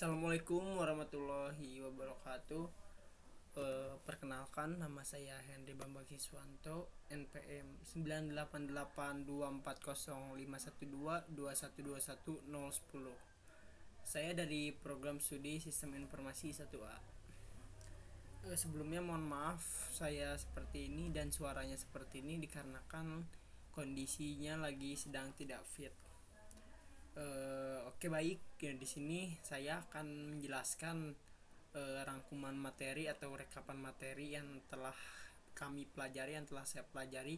Assalamualaikum warahmatullahi wabarakatuh. Perkenalkan, nama saya Henry Bambang Siswanto, NPM 988240512212110. Saya dari program studi Sistem Informasi 1A. Sebelumnya mohon maaf saya seperti ini dan suaranya seperti ini dikarenakan kondisinya lagi sedang tidak fit. Oke, baik. Di sini saya akan menjelaskan rangkuman materi atau rekapan materi yang telah kami pelajari, yang telah saya pelajari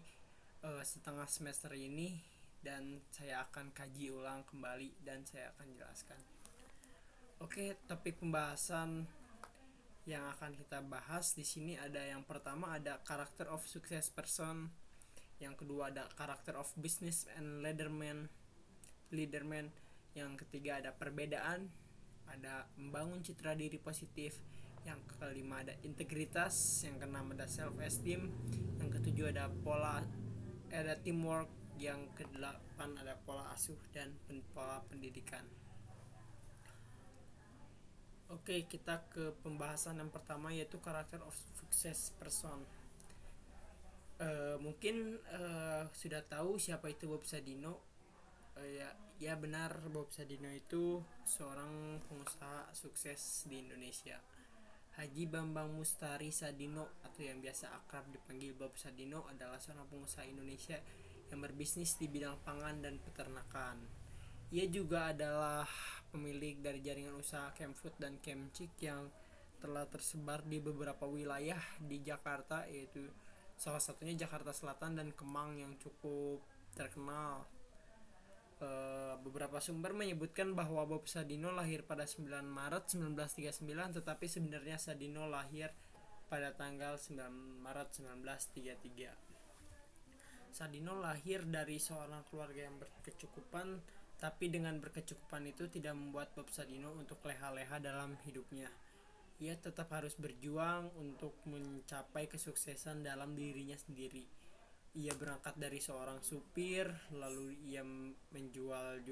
setengah semester ini, dan saya akan kaji ulang kembali dan saya akan jelaskan. Oke, topik pembahasan yang akan kita bahas di sini ada yang pertama ada character of success person, yang kedua ada character of business and leaderman, yang ketiga ada perbedaan, ada membangun citra diri positif, yang kelima ada integritas, yang keenam ada self esteem, yang ketujuh ada teamwork, yang kedelapan ada pola asuh dan pola pendidikan. Oke, kita ke pembahasan yang pertama, yaitu character of success person. Mungkin sudah tahu siapa itu Bob Sadino. Ya benar, Bob Sadino itu seorang pengusaha sukses di Indonesia. Haji Bambang Mustari Sadino, atau yang biasa akrab dipanggil Bob Sadino, adalah seorang pengusaha Indonesia yang berbisnis di bidang pangan dan peternakan. Ia juga adalah pemilik dari jaringan usaha Kemfood dan Kemcik yang telah tersebar di beberapa wilayah di Jakarta, yaitu salah satunya Jakarta Selatan dan Kemang yang cukup terkenal. Beberapa sumber menyebutkan bahwa Bob Sadino lahir pada 9 Maret 1939, tetapi sebenarnya Sadino lahir pada tanggal 9 Maret 1933. Sadino lahir dari seorang keluarga yang berkecukupan, tapi dengan berkecukupan itu tidak membuat Bob Sadino untuk leha-leha dalam hidupnya. Ia tetap harus berjuang untuk mencapai kesuksesan dalam dirinya sendiri. Ia berangkat dari seorang supir, lalu ia menjual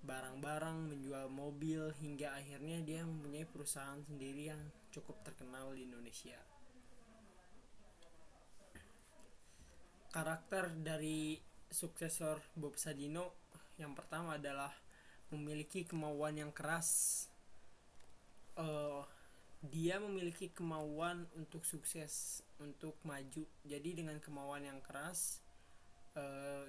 barang-barang, menjual mobil, hingga akhirnya dia mempunyai perusahaan sendiri yang cukup terkenal di Indonesia. Karakter dari suksesor Bob Sadino yang pertama adalah memiliki kemauan yang keras. Dia memiliki kemauan untuk sukses, untuk maju. Jadi dengan kemauan yang keras,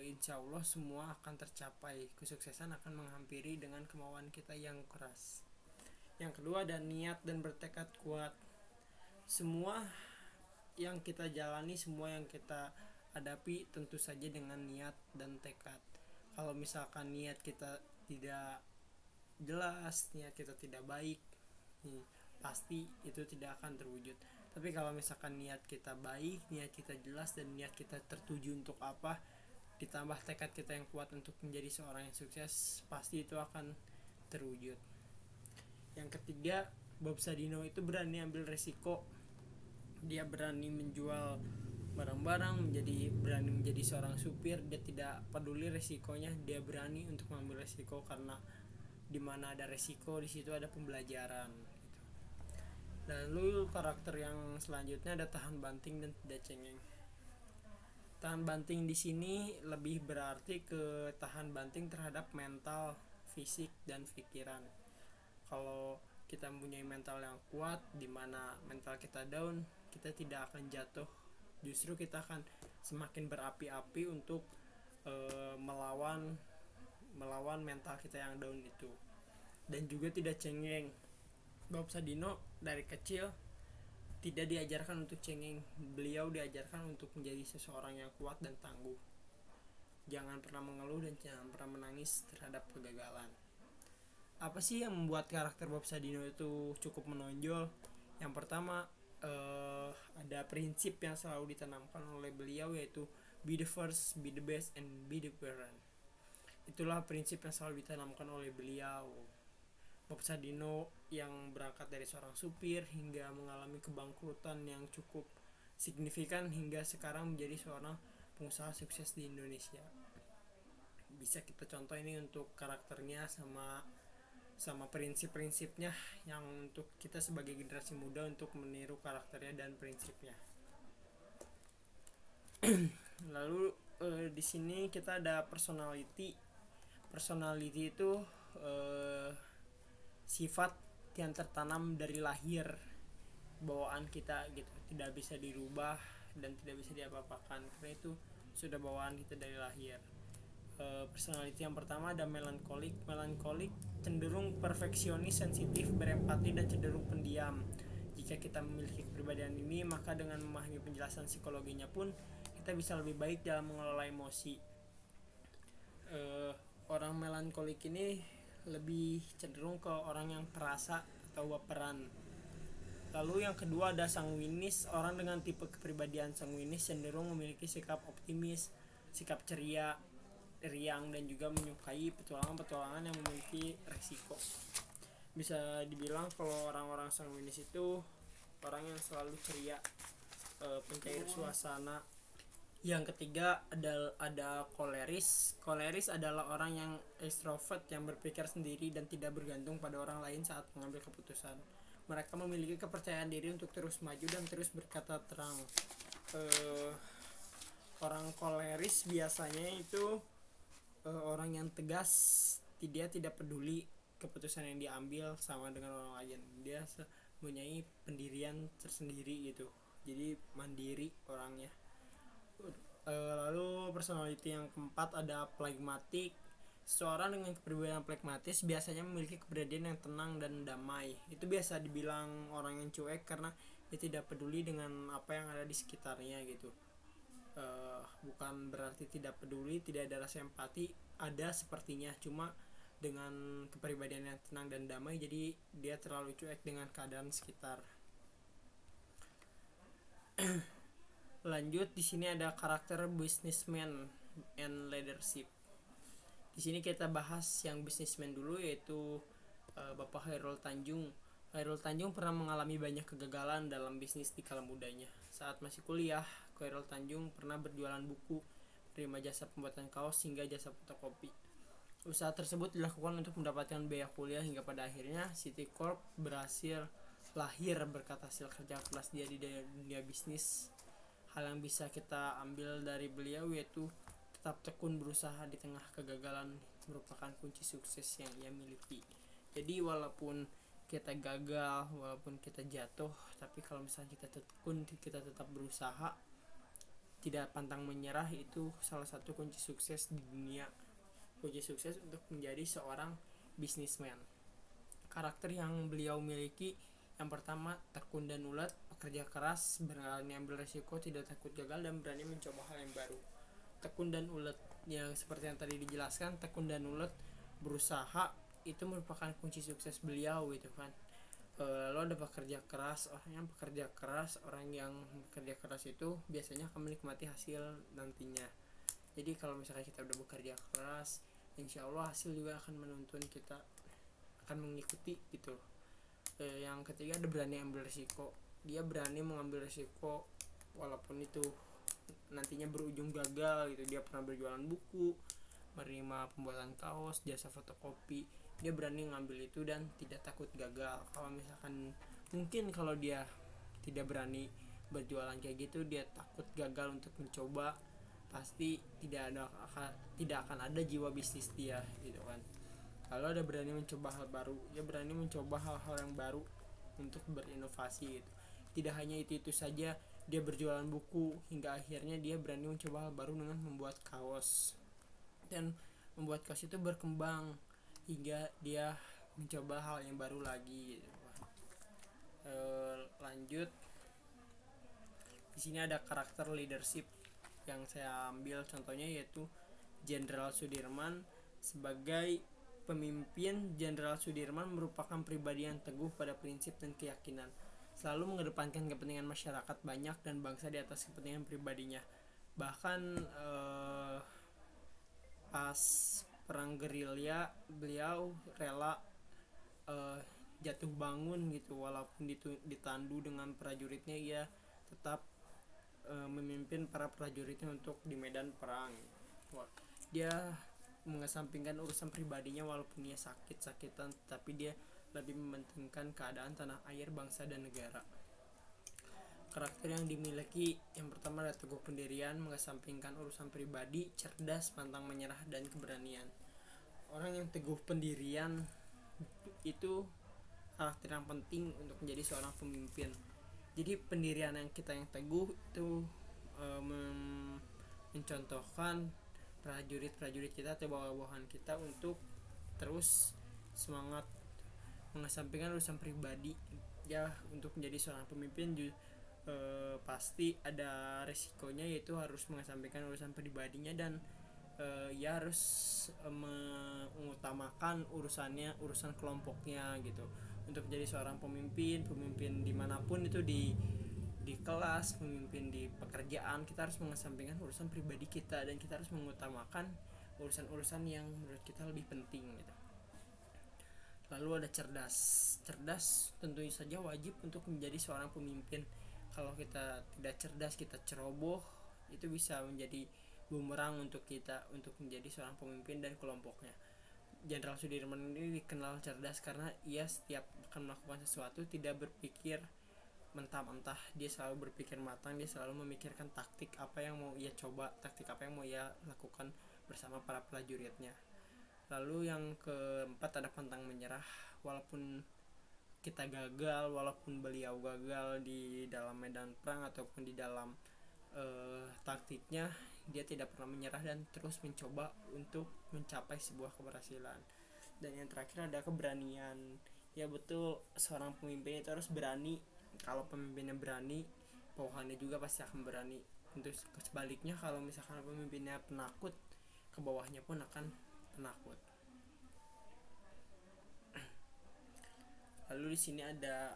insya Allah semua akan tercapai. Kesuksesan akan menghampiri dengan kemauan kita yang keras. Yang kedua ada niat dan bertekad kuat. Semua yang kita jalani, semua yang kita hadapi tentu saja dengan niat dan tekad. Kalau misalkan niat kita tidak jelas, niat kita tidak baik, pasti itu tidak akan terwujud. Tapi kalau misalkan niat kita baik, niat kita jelas, dan niat kita tertuju untuk apa, ditambah tekad kita yang kuat untuk menjadi seorang yang sukses, pasti itu akan terwujud. Yang ketiga, Bob Sadino itu berani ambil resiko. Dia berani menjual barang-barang, berani menjadi seorang supir. Dia tidak peduli resikonya, dia berani untuk mengambil resiko, karena di mana ada resiko, di situ ada pembelajaran. Lalu karakter yang selanjutnya ada tahan banting dan tidak cengeng. Tahan banting di sini lebih berarti ke tahan banting terhadap mental, fisik, dan pikiran. Kalau kita mempunyai mental yang kuat, di mana mental kita down, kita tidak akan jatuh. Justru kita akan semakin berapi-api untuk melawan mental kita yang down itu. Dan juga tidak cengeng. Bob Sadino dari kecil tidak diajarkan untuk cengeng. Beliau diajarkan untuk menjadi seseorang yang kuat dan tangguh. Jangan pernah mengeluh dan jangan pernah menangis terhadap kegagalan. Apa sih yang membuat karakter Bob Sadino itu cukup menonjol? Yang pertama, ada prinsip yang selalu ditanamkan oleh beliau, yaitu be the first, be the best, and be the parent. Itulah prinsip yang selalu ditanamkan oleh beliau. Bob Sadino yang berangkat dari seorang supir hingga mengalami kebangkrutan yang cukup signifikan, hingga sekarang menjadi seorang pengusaha sukses di Indonesia. Bisa kita contoh ini untuk karakternya sama sama prinsip-prinsipnya yang untuk kita sebagai generasi muda untuk meniru karakternya dan prinsipnya. Lalu di sini kita ada personality. Personality itu sifat yang tertanam dari lahir, bawaan kita gitu, tidak bisa dirubah dan tidak bisa diapa-apakan karena itu sudah bawaan kita dari lahir. Personality yang pertama ada melankolik. Melankolik cenderung perfeksionis, sensitif, berempati, dan cenderung pendiam. Jika kita memiliki kepribadian ini, maka dengan memahami penjelasan psikologinya pun kita bisa lebih baik dalam mengelola emosi. Orang melankolik ini lebih cenderung ke orang yang perasa atau baperan. Lalu yang kedua ada sanguinis. Orang dengan tipe kepribadian sanguinis cenderung memiliki sikap optimis, sikap ceria, riang, dan juga menyukai petualangan-petualangan yang memiliki resiko. Bisa dibilang kalau orang-orang sanguinis itu orang yang selalu ceria, pencair suasana. Yang ketiga ada koleris. Koleris adalah orang yang ekstrovert, yang berpikir sendiri dan tidak bergantung pada orang lain saat mengambil keputusan. Mereka memiliki kepercayaan diri untuk terus maju dan terus berkata terang. Orang koleris biasanya itu orang yang tegas, dia tidak peduli keputusan yang diambil sama dengan orang lain. Dia mempunyai pendirian tersendiri gitu, jadi mandiri orangnya. Lalu personality yang keempat ada phlegmatic. Seseorang dengan kepribadian phlegmatis biasanya memiliki kepribadian yang tenang dan damai. Itu biasa dibilang orang yang cuek karena dia tidak peduli dengan apa yang ada di sekitarnya gitu. Bukan berarti tidak peduli, tidak ada rasa empati, ada sepertinya, cuma dengan kepribadian yang tenang dan damai jadi dia terlalu cuek dengan keadaan sekitar. Lanjut, di sini ada karakter businessman and leadership. Di sini kita bahas yang businessman dulu, yaitu Bapak Khairul Tanjung. Khairul Tanjung pernah mengalami banyak kegagalan dalam bisnis di kala mudanya. Saat masih kuliah, Khairul Tanjung pernah berjualan buku, menerima jasa pembuatan kaos hingga jasa fotokopi. Usaha tersebut dilakukan untuk mendapatkan biaya kuliah hingga pada akhirnya Citicorp berhasil lahir berkat hasil kerja keras dia di dunia bisnis. Hal yang bisa kita ambil dari beliau yaitu tetap tekun berusaha di tengah kegagalan merupakan kunci sukses yang ia miliki. Jadi walaupun kita gagal, walaupun kita jatuh, tapi kalau misalnya kita tekun, kita tetap berusaha, tidak pantang menyerah, itu salah satu kunci sukses di dunia, kunci sukses untuk menjadi seorang businessman. Karakter yang beliau miliki, yang pertama tekun dan ulet, pekerja keras, berani ambil resiko, tidak takut gagal, dan berani mencoba hal yang baru. Tekun dan ulet, yang seperti yang tadi dijelaskan, tekun dan ulet, berusaha itu merupakan kunci sukses beliau gitu kan. Lalu ada pekerja keras. Orang yang bekerja keras itu biasanya akan menikmati hasil nantinya. Jadi kalau misalnya kita udah bekerja keras, insya Allah hasil juga akan menuntun kita, akan mengikuti gitu. Yang ketiga ada berani ambil resiko. Dia berani mengambil resiko walaupun itu nantinya berujung gagal gitu. Dia pernah berjualan buku, menerima pembuatan kaos, jasa fotokopi. Dia berani ngambil itu dan tidak takut gagal. Kalau misalkan mungkin kalau dia tidak berani berjualan kayak gitu, dia takut gagal untuk mencoba, pasti tidak akan ada jiwa bisnis dia gitu kan. Kalau ada berani mencoba hal baru, dia berani mencoba hal-hal yang baru untuk berinovasi gitu. Tidak hanya itu saja, dia berjualan buku hingga akhirnya dia berani mencoba hal baru dengan membuat kaos, dan membuat kaos itu berkembang hingga dia mencoba hal yang baru lagi gitu. Lanjut, di sini ada karakter leadership yang saya ambil contohnya, yaitu Jenderal Sudirman. Sebagai pemimpin, Jenderal Sudirman merupakan pribadi yang teguh pada prinsip dan keyakinan, selalu mengedepankan kepentingan masyarakat banyak dan bangsa di atas kepentingan pribadinya. Bahkan pas perang gerilya, beliau rela jatuh bangun gitu, walaupun ditandu dengan prajuritnya, ia tetap memimpin para prajuritnya untuk di medan perang. Dia mengesampingkan urusan pribadinya, walaupun dia sakit-sakitan, tapi dia lebih mementingkan keadaan tanah air, bangsa dan negara. Karakter yang dimiliki yang pertama adalah teguh pendirian, mengesampingkan urusan pribadi, cerdas, pantang menyerah, dan keberanian. Orang yang teguh pendirian itu karakter yang penting untuk menjadi seorang pemimpin. Jadi pendirian yang teguh itu mencontohkan prajurit-prajurit kita atau bawahan kita untuk terus semangat mengesampingkan urusan pribadi. Ya, untuk menjadi seorang pemimpin pasti ada resikonya, yaitu harus mengesampingkan urusan pribadinya dan ya harus mengutamakan urusan kelompoknya gitu. Untuk menjadi seorang pemimpin dimanapun itu, di kelas, pemimpin di pekerjaan, kita harus mengesampingkan urusan pribadi kita dan kita harus mengutamakan urusan-urusan yang menurut kita lebih penting gitu. Lalu ada cerdas tentu saja wajib untuk menjadi seorang pemimpin. Kalau kita tidak cerdas, kita ceroboh, itu bisa menjadi bumerang untuk kita untuk menjadi seorang pemimpin dan kelompoknya. Jenderal Sudirman ini dikenal cerdas karena ia setiap akan melakukan sesuatu tidak berpikir mentah-mentah, dia selalu berpikir matang, dia selalu memikirkan taktik apa yang mau ia coba, taktik apa yang mau ia lakukan bersama para prajuritnya. Lalu yang keempat ada pantang menyerah. Walaupun kita gagal, walaupun beliau gagal di dalam medan perang ataupun di dalam taktiknya, dia tidak pernah menyerah dan terus mencoba untuk mencapai sebuah keberhasilan. Dan yang terakhir ada keberanian. Ya betul, seorang pemimpin itu harus berani. Kalau pemimpinnya berani, bawahannya juga pasti akan berani. Untuk sebaliknya, kalau misalkan pemimpinnya penakut, ke bawahnya pun akan penakut. Lalu di sini ada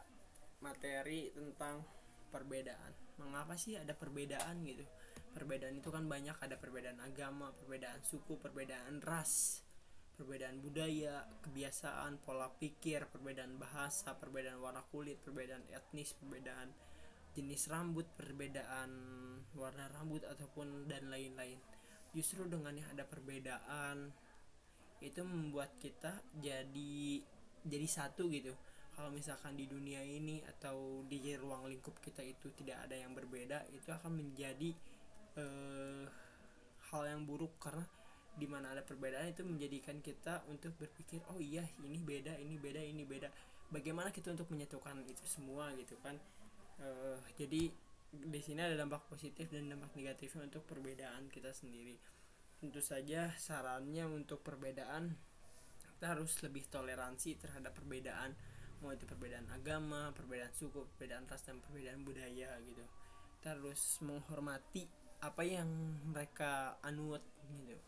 materi tentang perbedaan. Mengapa sih ada perbedaan gitu? Perbedaan itu kan banyak, ada perbedaan agama, perbedaan suku, perbedaan ras, perbedaan budaya, kebiasaan, pola pikir, perbedaan bahasa, perbedaan warna kulit, perbedaan etnis, perbedaan jenis rambut, perbedaan warna rambut ataupun dan lain-lain. Justru dengan yang ada perbedaan itu membuat kita jadi satu gitu. Kalau misalkan di dunia ini atau di ruang lingkup kita itu tidak ada yang berbeda, itu akan menjadi hal yang buruk, karena di mana ada perbedaan itu menjadikan kita untuk berpikir, oh iya ini beda, ini beda, ini beda. Bagaimana kita untuk menyatukan itu semua gitu kan? Jadi di sini ada dampak positif dan dampak negatifnya untuk perbedaan kita sendiri. Tentu saja sarannya untuk perbedaan, kita harus lebih toleransi terhadap perbedaan, mau itu perbedaan agama, perbedaan suku, perbedaan ras, dan perbedaan budaya gitu. Kita harus menghormati apa yang mereka anut gitu.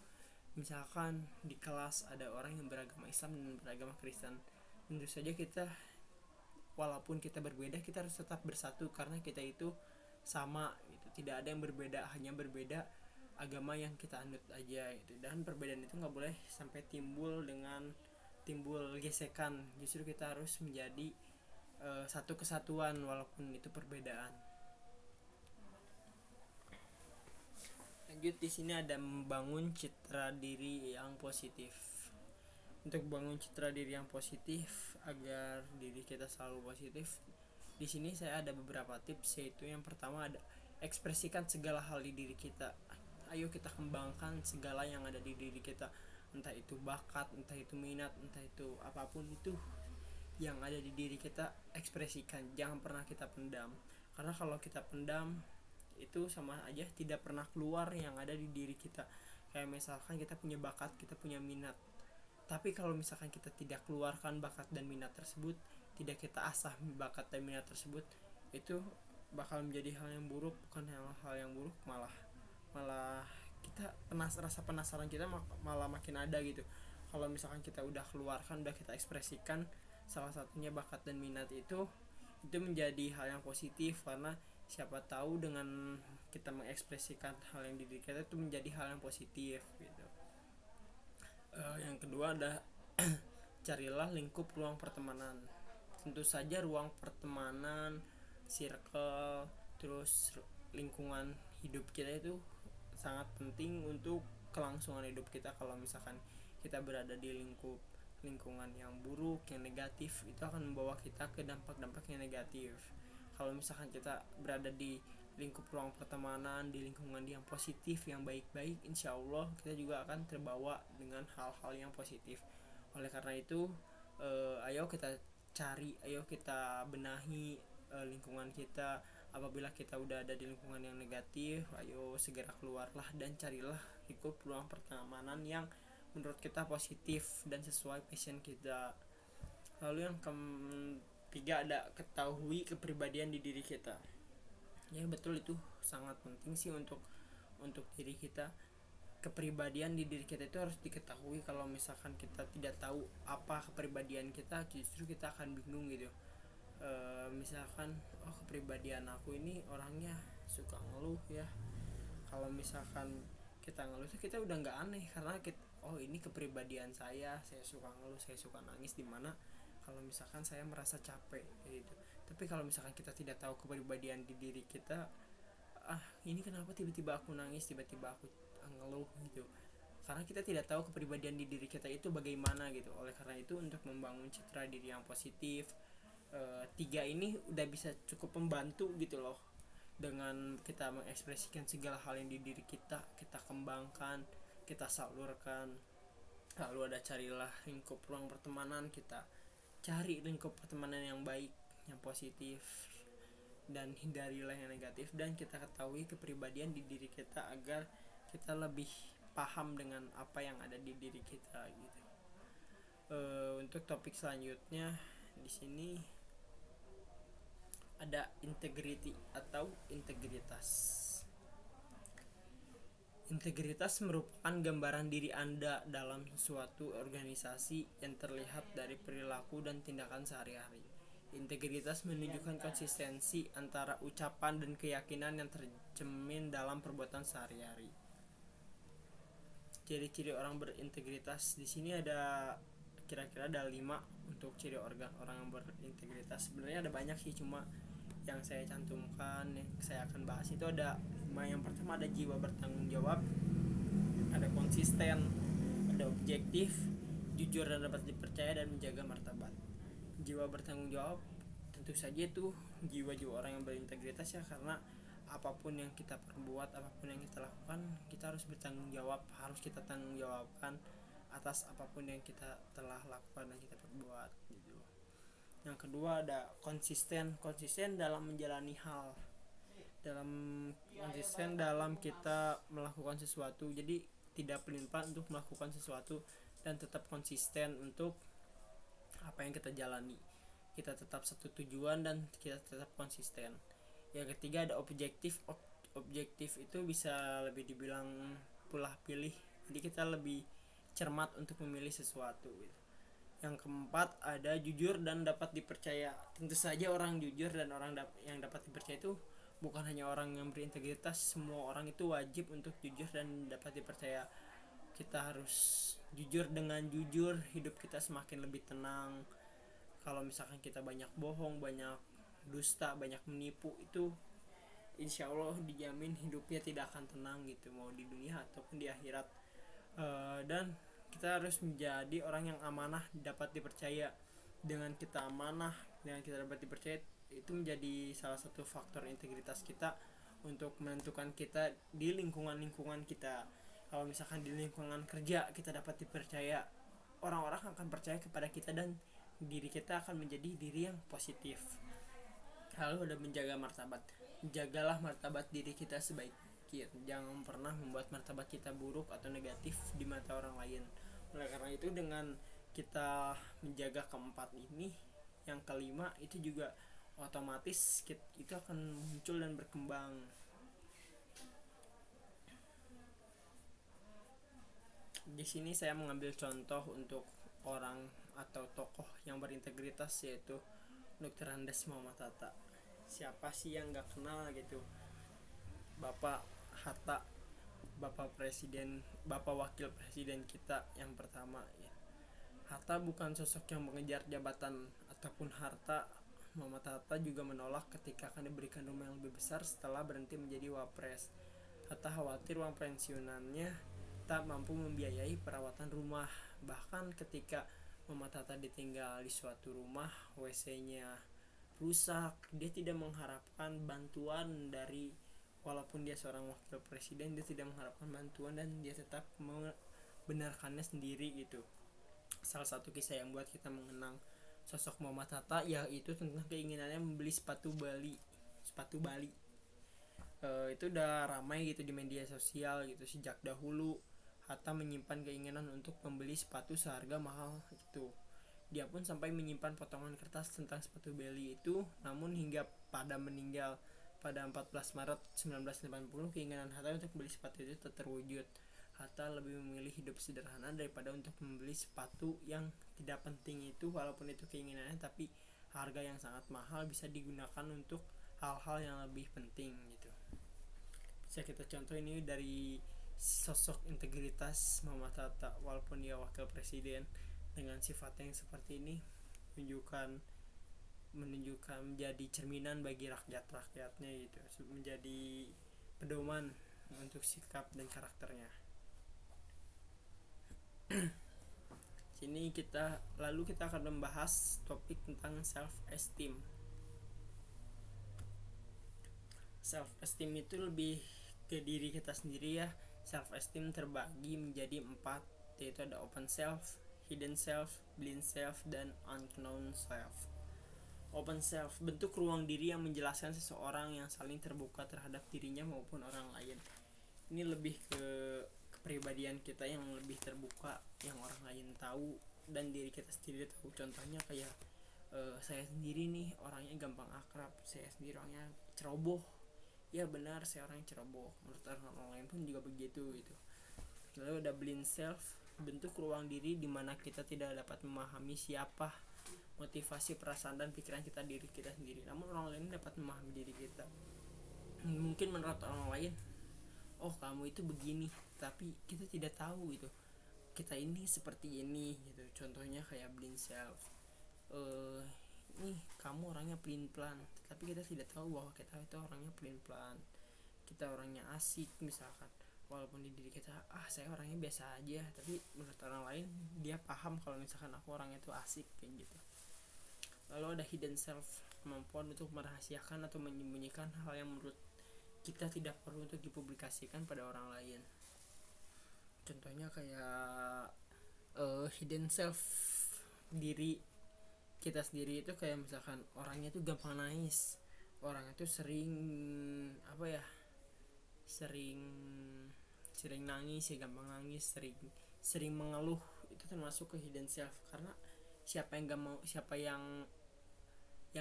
Misalkan di kelas ada orang yang beragama Islam dan beragama Kristen, tentu saja kita, walaupun kita berbeda, kita harus tetap bersatu karena kita itu sama gitu. Tidak ada yang berbeda, hanya berbeda agama yang kita anut aja gitu. Dan perbedaan itu nggak boleh sampai timbul gesekan. Justru kita harus menjadi satu kesatuan walaupun itu perbedaan. Lanjut, di sini ada membangun citra diri yang positif. Untuk membangun citra diri yang positif agar diri kita selalu positif, di sini saya ada beberapa tips, yaitu yang pertama ada ekspresikan segala hal di diri kita. Ayo kita kembangkan segala yang ada di diri kita, entah itu bakat, entah itu minat, entah itu apapun itu yang ada di diri kita, ekspresikan, jangan pernah kita pendam. Karena kalau kita pendam itu sama aja tidak pernah keluar yang ada di diri kita. Kayak misalkan kita punya bakat, kita punya minat, tapi kalau misalkan kita tidak keluarkan bakat dan minat tersebut, tidak kita asah bakat dan minat tersebut, itu bakal menjadi hal yang buruk. Bukan hal yang buruk, malah kita rasa penasaran kita malah makin ada gitu. Kalau misalkan kita udah keluarkan, udah kita ekspresikan salah satunya bakat dan minat itu menjadi hal yang positif, karena siapa tahu dengan kita mengekspresikan hal yang di diri kita itu menjadi hal yang positif gitu. Yang kedua ada carilah lingkup ruang pertemanan. Tentu saja ruang pertemanan, circle, terus lingkungan hidup kita itu sangat penting untuk kelangsungan hidup kita. Kalau misalkan kita berada di lingkungan yang buruk, yang negatif, itu akan membawa kita ke dampak-dampak yang negatif. Kalau misalkan kita berada di lingkup ruang pertemanan, di lingkungan yang positif, yang baik-baik, insya Allah kita juga akan terbawa dengan hal-hal yang positif. Oleh karena itu, ayo kita ayo kita benahi lingkungan kita. Apabila kita udah ada di lingkungan yang negatif, ayo segera keluarlah dan carilah lingkup ruang pertemanan yang menurut kita positif dan sesuai passion kita. Lalu yang ketiga ada ketahui kepribadian di diri kita. Ya betul, itu sangat penting sih untuk diri kita. Kepribadian di diri kita itu harus diketahui. Kalau misalkan kita tidak tahu apa kepribadian kita, justru kita akan bingung gitu. Misalkan kepribadian aku ini orangnya suka ngeluh ya. Kalau misalkan kita ngeluh itu kita udah nggak aneh, karena kita, ini kepribadian saya suka ngeluh, saya suka nangis, dimana kalau misalkan saya merasa capek gitu. Tapi kalau misalkan kita tidak tahu kepribadian di diri kita, ini kenapa tiba-tiba aku nangis, tiba-tiba aku ngeluh gitu, karena kita tidak tahu kepribadian di diri kita itu bagaimana gitu. Oleh karena itu, untuk membangun citra diri yang positif, tiga ini udah bisa cukup membantu gitu loh. Dengan kita mengekspresikan segala hal yang di diri kita, kita kembangkan, kita salurkan. Lalu ada carilah lingkup ruang pertemanan, kita cari lingkup pertemanan yang baik, yang positif, dan hindarilah yang negatif. Dan kita ketahui kepribadian di diri kita agar kita lebih paham dengan apa yang ada di diri kita gitu. Untuk topik selanjutnya di sini ada integrity atau integritas. Integritas merupakan gambaran diri Anda dalam suatu organisasi yang terlihat dari perilaku dan tindakan sehari-hari. Integritas menunjukkan konsistensi antara ucapan dan keyakinan yang tercermin dalam perbuatan sehari-hari. Ciri-ciri orang berintegritas di sini ada kira-kira ada 5 untuk ciri orang yang berintegritas. Sebenarnya ada banyak sih, cuma yang saya cantumkan, yang saya akan bahas itu ada 5. Yang pertama ada jiwa bertanggung jawab, ada konsisten, ada objektif, jujur dan dapat dipercaya, dan menjaga martabat. Jiwa bertanggung jawab tentu saja itu jiwa-jiwa orang yang berintegritas ya, karena apapun yang kita perbuat, apapun yang kita lakukan, kita harus bertanggung jawab, harus kita tanggung jawabkan atas apapun yang kita telah lakukan dan kita perbuat gitu. Yang kedua ada konsisten dalam menjalani hal, konsisten dalam kita melakukan sesuatu. Jadi tidak pelin-pelan untuk melakukan sesuatu dan tetap konsisten untuk apa yang kita jalani. Kita tetap satu tujuan dan kita tetap konsisten. Yang ketiga ada objektif itu bisa lebih dibilang pulah pilih. Jadi kita lebih cermat untuk memilih sesuatu gitu. Yang keempat ada jujur dan dapat dipercaya. Tentu saja orang jujur dan orang yang dapat dipercaya itu bukan hanya orang yang berintegritas, semua orang itu wajib untuk jujur dan dapat dipercaya. Kita harus jujur, dengan jujur hidup kita semakin lebih tenang. Kalau misalkan kita banyak bohong, banyak dusta, banyak menipu, itu insya Allah dijamin hidupnya tidak akan tenang gitu, mau di dunia ataupun di akhirat. Dan kita harus menjadi orang yang amanah, dapat dipercaya. Dengan kita amanah, dengan kita dapat dipercaya, itu menjadi salah satu faktor integritas kita untuk menentukan kita di lingkungan kita. Kalau misalkan di lingkungan kerja kita dapat dipercaya, orang-orang akan percaya kepada kita dan diri kita akan menjadi diri yang positif. Lalu ada menjaga martabat. Jagalah martabat diri kita sebaik mungkin. Jangan pernah membuat martabat kita buruk atau negatif di mata orang lain. Oleh karena itu, dengan kita menjaga keempat ini, yang kelima itu juga otomatis itu akan muncul dan berkembang. Di sini saya mengambil contoh untuk orang atau tokoh yang berintegritas, yaitu Dr. Andes Muhammad Hatta. Siapa sih yang gak kenal gitu Bapak Hatta, Bapak Wakil Presiden kita yang pertama ya. Hatta bukan sosok yang mengejar jabatan ataupun harta. Muhammad Hatta juga menolak ketika akan diberikan rumah yang lebih besar setelah berhenti menjadi wapres. Hatta khawatir uang pensiunannya tak mampu membiayai perawatan rumah. Bahkan ketika Mama Tata ditinggal di suatu rumah, WC-nya rusak, dia tidak mengharapkan bantuan dari, walaupun dia seorang wakil presiden, dia tidak mengharapkan bantuan dan dia tetap membenarkannya sendiri gitu. Salah satu kisah yang buat kita mengenang sosok Mama Tata yaitu tentang keinginannya membeli sepatu Bali. Itu udah ramai gitu di media sosial gitu sejak dahulu. Hatta menyimpan keinginan untuk membeli sepatu seharga mahal itu. Dia pun sampai menyimpan potongan kertas tentang sepatu Bali itu, namun hingga pada meninggal pada 14 Maret 1980, keinginan Hatta untuk membeli sepatu itu tak terwujud. Hatta lebih memilih hidup sederhana daripada untuk membeli sepatu yang tidak penting itu, walaupun itu keinginannya, tapi harga yang sangat mahal bisa digunakan untuk hal-hal yang lebih penting gitu. Bisa kita contoh ini dari sosok integritas Muhammad Hatta, walaupun dia wakil presiden, dengan sifatnya yang seperti ini menunjukkan menjadi cerminan bagi rakyatnya gitu, menjadi pedoman untuk sikap dan karakternya. Kita akan membahas topik tentang self esteem. Self esteem itu lebih ke diri kita sendiri ya. Self esteem terbagi menjadi 4, yaitu ada open self, hidden self, blind self, dan unknown self. Open self, bentuk ruang diri yang menjelaskan seseorang yang saling terbuka terhadap dirinya maupun orang lain. Ini lebih ke kepribadian kita yang lebih terbuka, yang orang lain tahu dan diri kita sendiri tahu. Contohnya kayak saya sendiri nih orangnya gampang akrab, saya sendiri orangnya ceroboh. Ya benar, saya orang yang ceroboh, menurut orang lain pun juga begitu gitu. Lalu ada blind self, bentuk ruang diri di mana kita tidak dapat memahami siapa, motivasi, perasaan, dan pikiran diri kita sendiri, namun orang lain dapat memahami diri kita. Mungkin menurut orang lain, oh kamu itu begini, tapi kita tidak tahu gitu, kita ini seperti ini gitu. Contohnya kayak blind self, nih kamu orangnya pelin-pelan, tapi kita tidak tahu bahwa kita itu orangnya pelin-pelan, kita orangnya asik misalkan, walaupun di diri kita saya orangnya biasa aja, tapi menurut orang lain dia paham kalau misalkan aku orangnya itu asik kayak gitu. Lalu ada hidden self, kemampuan untuk merahasiakan atau menyembunyikan hal yang menurut kita tidak perlu untuk dipublikasikan pada orang lain. Contohnya kayak hidden self diri kita sendiri itu kayak misalkan orangnya tuh gampang nangis, orangnya tuh sering nangis ya, gampang nangis, sering mengeluh. Itu termasuk ke hidden self, karena siapa yang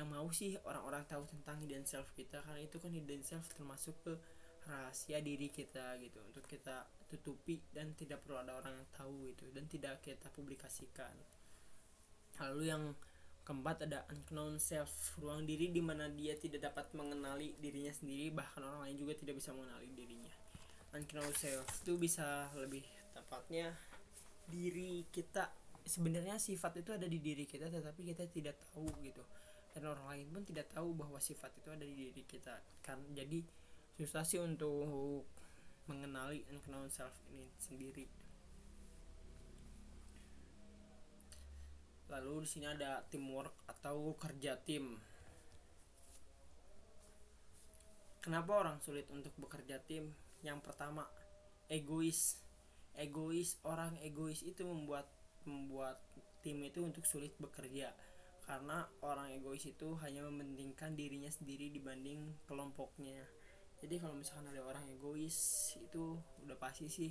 mau sih orang-orang tahu tentang hidden self kita, karena itu kan hidden self termasuk ke rahasia diri kita gitu, untuk kita tutupi dan tidak perlu ada orang yang tahu itu, dan tidak kita publikasikan. Lalu yang keempat ada unknown self, ruang diri di mana dia tidak dapat mengenali dirinya sendiri, bahkan orang lain juga tidak bisa mengenali dirinya. Unknown self itu bisa lebih tepatnya diri kita, sebenarnya sifat itu ada di diri kita tetapi kita tidak tahu gitu, dan orang lain pun tidak tahu bahwa sifat itu ada di diri kita kan. Jadi susah sih untuk mengenali unknown self ini sendiri. Lalu di sini ada teamwork atau kerja tim. Kenapa orang sulit untuk bekerja tim? Yang pertama, egois. Orang egois itu membuat tim itu untuk sulit bekerja, karena orang egois itu hanya mementingkan dirinya sendiri dibanding kelompoknya. Jadi kalau misalkan ada orang egois itu udah pasti sih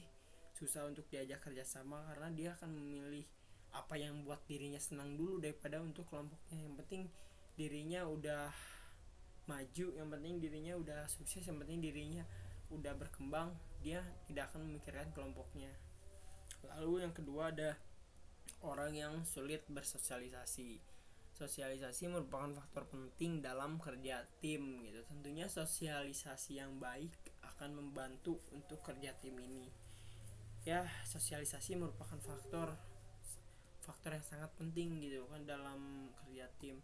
susah untuk diajak kerjasama, karena dia akan memilih apa yang buat dirinya senang dulu daripada untuk kelompoknya. Yang penting dirinya udah maju, yang penting dirinya udah sukses, yang penting dirinya udah berkembang, dia tidak akan memikirkan kelompoknya. Lalu yang kedua ada orang yang sulit bersosialisasi. Sosialisasi merupakan faktor penting dalam kerja tim gitu. Tentunya sosialisasi yang baik akan membantu untuk kerja tim ini. Ya, sosialisasi merupakan faktor yang sangat penting gitu kan dalam kerja tim.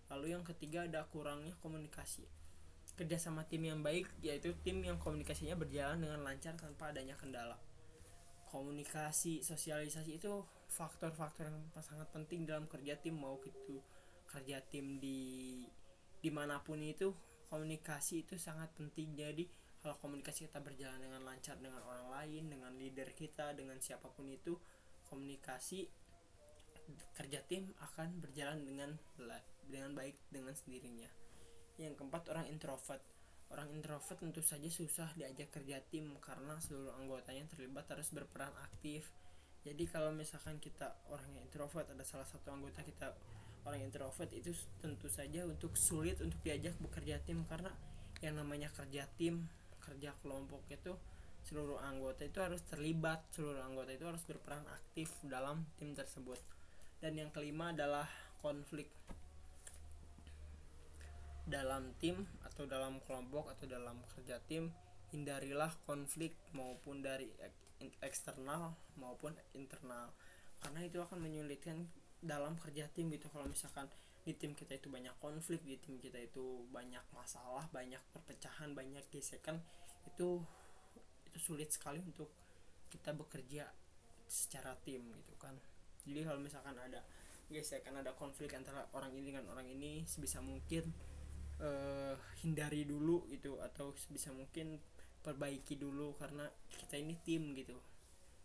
Lalu yang ketiga ada kurangnya komunikasi. Kerjasama tim yang baik yaitu tim yang komunikasinya berjalan dengan lancar tanpa adanya kendala. Komunikasi, sosialisasi itu faktor-faktor yang sangat penting dalam kerja tim, mau itu kerja tim dimanapun itu. Komunikasi itu sangat penting. Jadi kalau komunikasi kita berjalan dengan lancar dengan orang lain, dengan leader kita, dengan siapapun itu, komunikasi kerja tim akan berjalan dengan baik dengan sendirinya. Yang keempat, orang introvert tentu saja susah diajak kerja tim karena seluruh anggotanya terlibat harus berperan aktif. Jadi kalau misalkan kita orang yang introvert, ada salah satu anggota kita orang introvert, itu tentu saja untuk sulit untuk diajak bekerja tim, karena yang namanya kerja tim, kerja kelompok itu seluruh anggota itu harus terlibat, seluruh anggota itu harus berperan aktif dalam tim tersebut. Dan yang kelima adalah konflik. Dalam tim atau dalam kelompok atau dalam kerja tim, hindarilah konflik maupun dari eksternal maupun internal, karena itu akan menyulitkan dalam kerja tim gitu. Kalau misalkan di tim kita itu banyak konflik, di tim kita itu banyak masalah, banyak perpecahan, banyak gesekan, itu sulit sekali untuk kita bekerja secara tim gitu kan. Jadi kalau misalkan ada gesekan, ada konflik antara orang ini dengan orang ini, sebisa mungkin hindari dulu gitu, atau sebisa mungkin perbaiki dulu, karena kita ini tim gitu.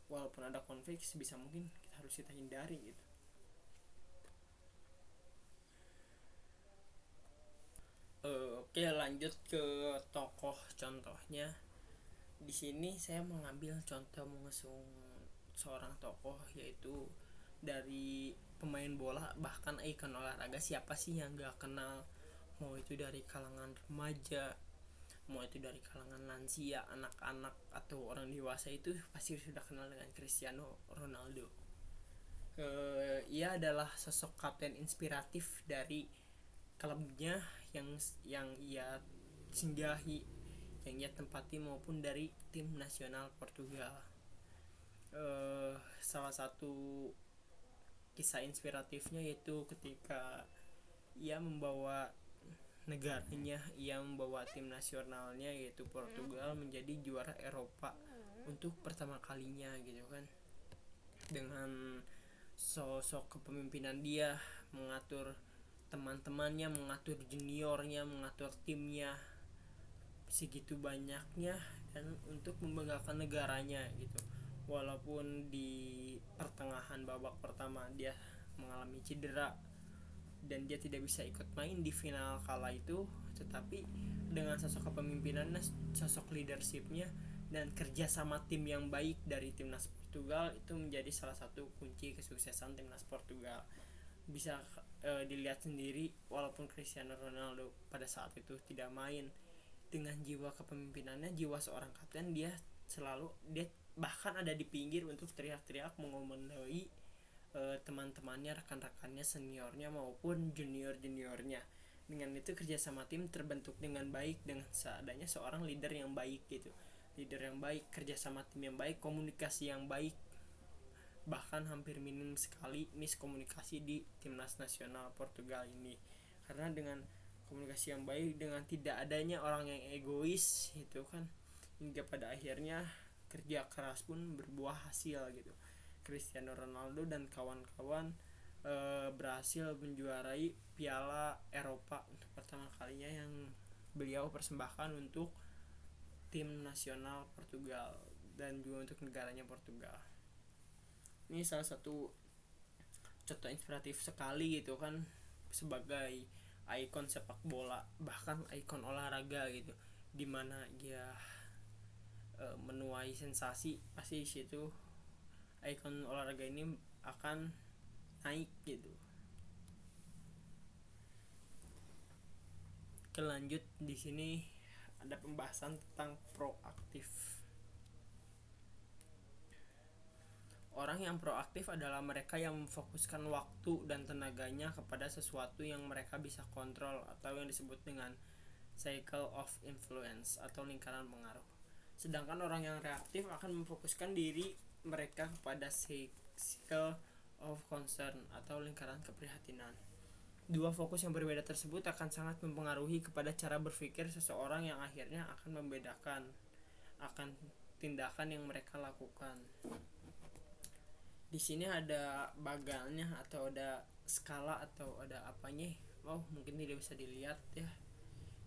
Walaupun ada konflik, sebisa mungkin kita hindari gitu. Oke, lanjut ke tokoh contohnya. Di sini saya mengambil contoh mengusung seorang tokoh, yaitu dari pemain bola, bahkan ikon olahraga. Siapa sih yang gak kenal, mau itu dari kalangan remaja, mau itu dari kalangan lansia, anak-anak atau orang dewasa, itu pasti sudah kenal dengan Cristiano Ronaldo. Ia adalah sosok kapten inspiratif dari klubnya yang ia singgahi, yang ia tempati, maupun dari tim nasional Portugal. Salah satu kisah inspiratifnya yaitu ketika ia membawa negaranya, ia membawa tim nasionalnya yaitu Portugal menjadi juara Eropa untuk pertama kalinya gitu kan. Dengan sosok kepemimpinan dia, mengatur teman-temannya, mengatur juniornya, mengatur timnya segitu banyaknya, dan untuk membanggakan negaranya gitu. Walaupun di pertengahan babak pertama dia mengalami cedera dan dia tidak bisa ikut main di final kala itu, tetapi dengan sosok kepemimpinannya, sosok leadershipnya, dan kerja sama tim yang baik dari timnas Portugal, itu menjadi salah satu kunci kesuksesan timnas Portugal. Bisa dilihat sendiri, walaupun Cristiano Ronaldo pada saat itu tidak main, dengan jiwa kepemimpinannya, jiwa seorang kapten, dia bahkan ada di pinggir untuk teriak-teriak mengomandoi teman-temannya, rekan-rekannya, seniornya maupun junior-juniornya. Dengan itu kerjasama tim terbentuk dengan baik, dengan seadanya seorang leader yang baik gitu. Leader yang baik, kerjasama tim yang baik, komunikasi yang baik. Bahkan hampir minim sekali miskomunikasi di timnas nasional Portugal ini, karena dengan komunikasi yang baik, dengan tidak adanya orang yang egois itu kan, hingga pada akhirnya kerja keras pun berbuah hasil gitu. Cristiano Ronaldo dan kawan-kawan berhasil menjuarai Piala Eropa untuk pertama kalinya, yang beliau persembahkan untuk tim nasional Portugal dan juga untuk negaranya Portugal. Ini salah satu contoh inspiratif sekali gitu kan, sebagai ikon sepak bola, bahkan ikon olahraga gitu, dimana dia menuai sensasi, pasti situ ikon olahraga ini akan naik gitu. Lanjut di sini ada pembahasan tentang proaktif. Orang yang proaktif adalah mereka yang memfokuskan waktu dan tenaganya kepada sesuatu yang mereka bisa kontrol, atau yang disebut dengan cycle of influence atau lingkaran pengaruh. Sedangkan orang yang reaktif akan memfokuskan diri mereka kepada cycle of concern atau lingkaran keprihatinan. Dua fokus yang berbeda tersebut akan sangat mempengaruhi kepada cara berpikir seseorang, yang akhirnya akan membedakan akan tindakan yang mereka lakukan. Di sini ada bagalnya atau ada skala atau ada apanya. Oh, mungkin tidak bisa dilihat ya.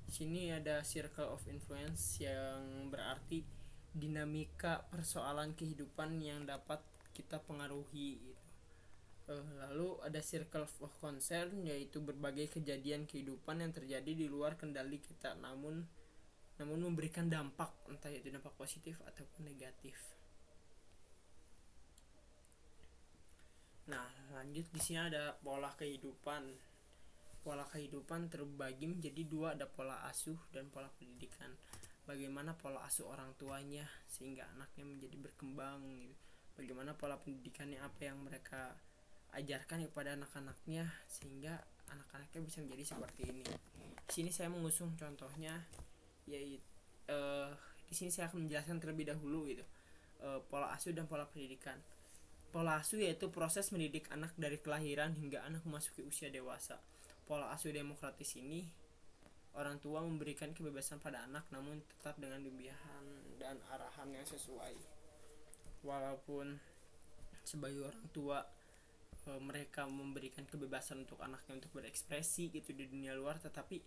Di sini ada circle of influence yang berarti dinamika persoalan kehidupan yang dapat kita pengaruhi gitu. Lalu ada circle of concern, yaitu berbagai kejadian kehidupan yang terjadi di luar kendali kita namun memberikan dampak, entah itu dampak positif ataupun negatif. Nah, lanjut di sini ada pola kehidupan. Pola kehidupan terbagi menjadi dua, ada pola asuh dan pola pendidikan. Bagaimana pola asuh orang tuanya sehingga anaknya menjadi berkembang gitu. Bagaimana pola pendidikannya, apa yang mereka ajarkan kepada anak-anaknya sehingga anak-anaknya bisa menjadi seperti ini. Di sini saya mengusung contohnya, yaitu di sini saya akan menjelaskan terlebih dahulu gitu. Pola asuh dan pola pendidikan. Pola asuh yaitu proses mendidik anak dari kelahiran hingga anak memasuki usia dewasa. Pola asuh demokratis ini, orang tua memberikan kebebasan pada anak namun tetap dengan bimbingan dan arahan yang sesuai. Walaupun sebagai orang tua mereka memberikan kebebasan untuk anaknya untuk berekspresi gitu di dunia luar, tetapi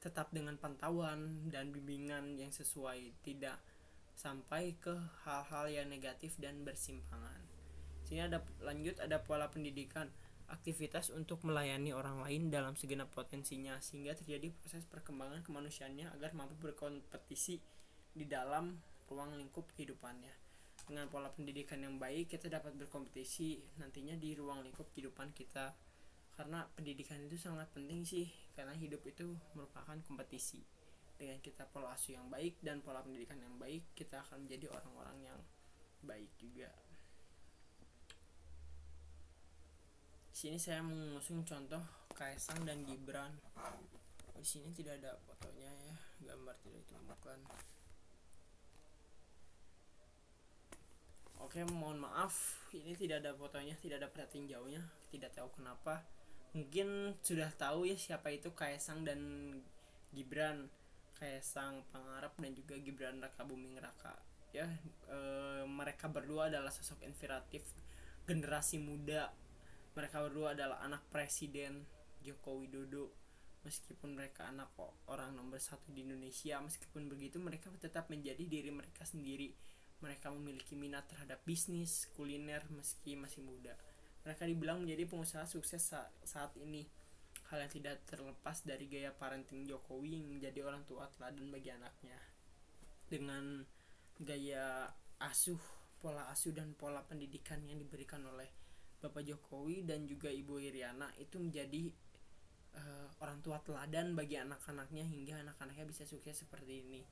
tetap dengan pantauan dan bimbingan yang sesuai, tidak sampai ke hal-hal yang negatif dan bersimpangan. Sini ada lanjut, ada pola pendidikan, aktivitas untuk melayani orang lain dalam segenap potensinya sehingga terjadi proses perkembangan kemanusiaannya agar mampu berkompetisi di dalam ruang lingkup kehidupannya. Dengan pola pendidikan yang baik, kita dapat berkompetisi nantinya di ruang lingkup kehidupan kita, karena pendidikan itu sangat penting sih, karena hidup itu merupakan kompetisi. Dengan kita pola asuh yang baik dan pola pendidikan yang baik, kita akan menjadi orang-orang yang baik juga. Di sini saya mengusung contoh Kaesang dan Gibran. Di sini tidak ada fotonya ya, gambar tidak ditemukan. Oke, mohon maaf, ini tidak ada fotonya, tidak ada perhatian jauhnya, tidak tahu kenapa. Mungkin sudah tahu ya siapa itu Kaesang dan Gibran. Kaesang Pangarep dan juga Gibran Rakabuming Raka. Ya, mereka berdua adalah sosok inspiratif generasi muda. Mereka berdua adalah anak Presiden Joko Widodo. Meskipun mereka anak orang nomor 1 di Indonesia, meskipun begitu mereka tetap menjadi diri mereka sendiri. Mereka memiliki minat terhadap bisnis, kuliner meski masih muda. Mereka dibilang menjadi pengusaha sukses saat ini. Hal yang tidak terlepas dari gaya parenting Jokowi yang menjadi orang tua teladan bagi anaknya. Dengan gaya asuh, pola asuh dan pola pendidikan yang diberikan oleh Bapak Jokowi dan juga Ibu Iriana itu menjadi orang tua teladan bagi anak-anaknya hingga anak-anaknya bisa sukses seperti ini.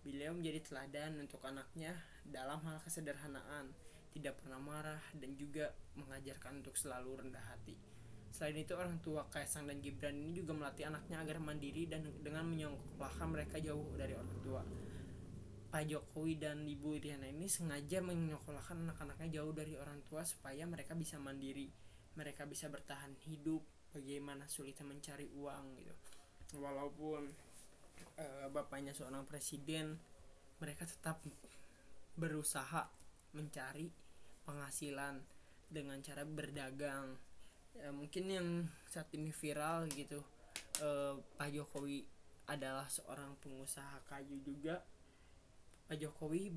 Beliau menjadi teladan untuk anaknya dalam hal kesederhanaan, tidak pernah marah dan juga mengajarkan untuk selalu rendah hati. Selain itu, orang tua Kaesang dan Gibran ini juga melatih anaknya agar mandiri dan dengan menyekolahkan mereka jauh dari orang tua. Pak Jokowi dan Ibu Iriana ini sengaja menyekolahkan anak-anaknya jauh dari orang tua supaya mereka bisa mandiri, mereka bisa bertahan hidup, bagaimana sulitnya mencari uang gitu. Walaupun bapaknya seorang presiden, mereka tetap berusaha mencari penghasilan dengan cara berdagang. Mungkin yang saat ini viral gitu, Pak Jokowi adalah seorang pengusaha kayu juga. Pak Jokowi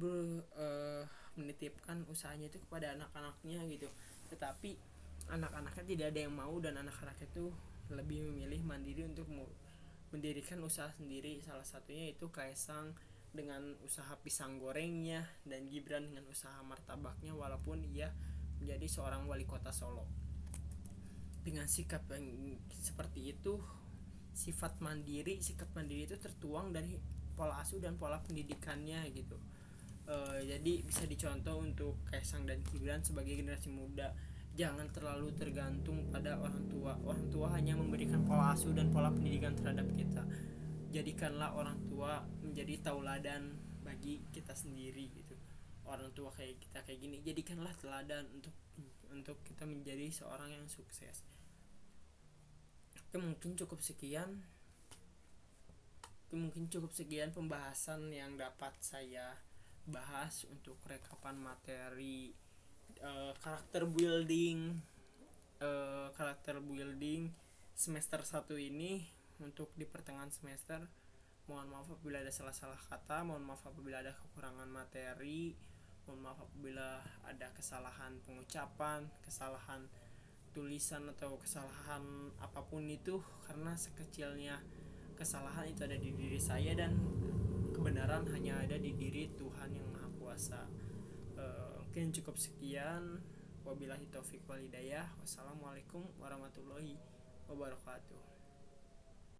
menitipkan usahanya itu kepada anak-anaknya gitu, tetapi anak-anaknya tidak ada yang mau dan anak-anaknya itu lebih memilih mandiri untuk mendirikan usaha sendiri. Salah satunya itu Kaesang dengan usaha pisang gorengnya dan Gibran dengan usaha martabaknya, walaupun ia menjadi seorang wali kota Solo. Dengan sikap yang seperti itu, sikap mandiri itu tertuang dari pola asuh dan pola pendidikannya gitu. Jadi bisa dicontoh untuk Kaesang dan Gibran sebagai generasi muda. Jangan terlalu tergantung pada orang tua. Orang tua hanya memberikan pola asuh dan pola pendidikan terhadap kita. Jadikanlah orang tua menjadi tauladan bagi kita sendiri gitu. Orang tua kayak kita kayak gini, jadikanlah teladan untuk kita menjadi seorang yang sukses. Oke, mungkin cukup sekian pembahasan yang dapat saya bahas untuk rekapan materi karakter building semester 1 ini untuk di pertengahan semester. Mohon maaf apabila ada salah-salah kata, mohon maaf apabila ada kekurangan materi, mohon maaf apabila ada kesalahan pengucapan, kesalahan tulisan atau kesalahan apapun itu, karena sekecilnya kesalahan itu ada di diri saya dan kebenaran hanya ada di diri Tuhan yang Maha Kuasa. Mungkin cukup sekian. Wabillahi taufik wal hidayah. Wassalamualaikum warahmatullahi wabarakatuh.